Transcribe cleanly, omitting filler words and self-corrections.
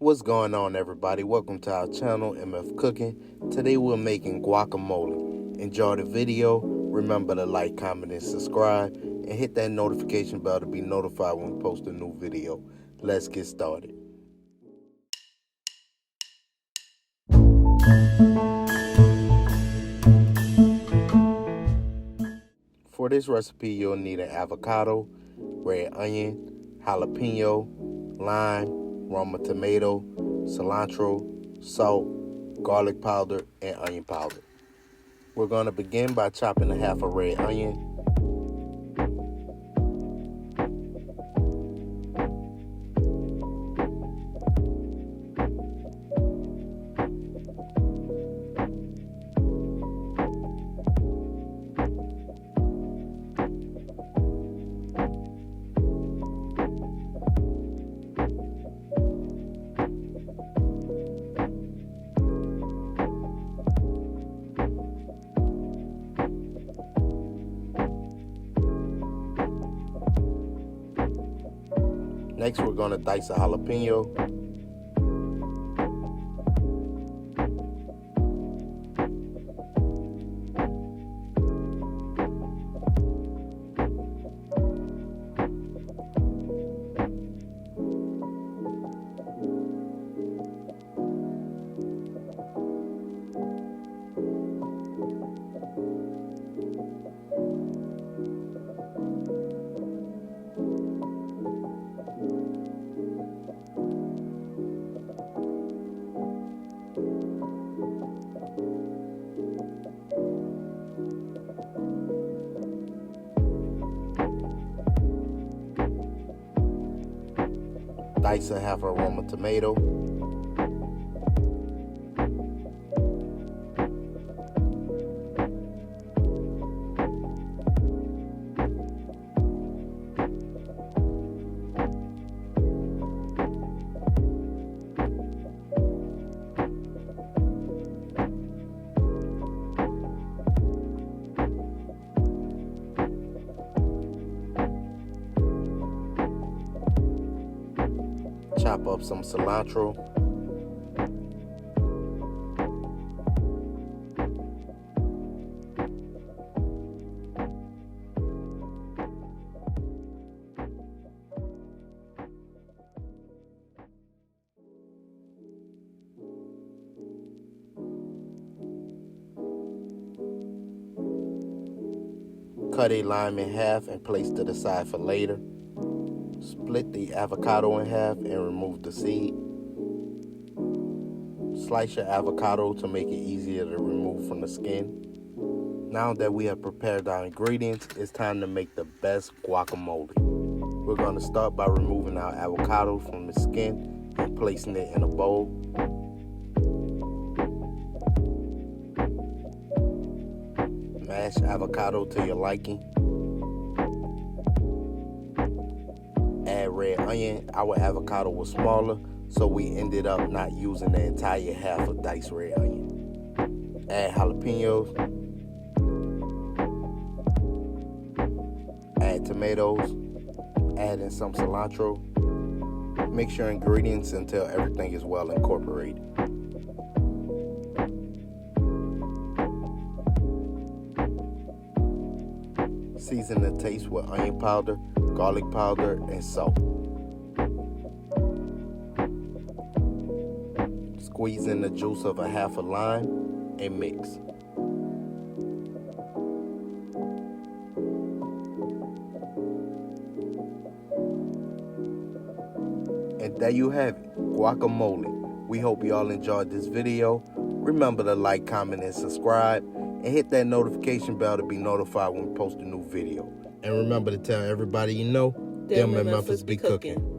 What's going on, everybody? Welcome to our channel, MF Cooking. Today we're making guacamole. Enjoy the video. Remember to like, comment, and subscribe. And hit that notification bell to be notified when we post a new video. Let's get started. For this recipe, you'll need an avocado, red onion, jalapeno, lime, Roma tomato, cilantro, salt, garlic powder, and onion powder. We're going to begin by chopping half a red onion. Next, we're going to dice a jalapeno. Dice a half a Roma tomato. Chop up some cilantro. Cut a lime in half and place to the side for later. Split the avocado in half and remove the seed. Slice your avocado to make it easier to remove from the skin. Now that we have prepared our ingredients, it's time to make the best guacamole. We're going to start by removing our avocado from the skin and placing it in a bowl. Mash avocado to your liking. Add red onion. Our avocado was smaller, so we ended up not using the entire half of diced red onion. Add jalapenos. Add tomatoes. Add in some cilantro. Mix your ingredients until everything is well incorporated. Season the taste with onion powder, garlic powder, and salt. Squeeze in the juice of a half a lime and mix. And there you have it, guacamole. We hope y'all enjoyed this video. Remember to like, comment, and subscribe. And hit that notification bell to be notified when we post a new video. And remember to tell everybody you know, them MFers be cooking.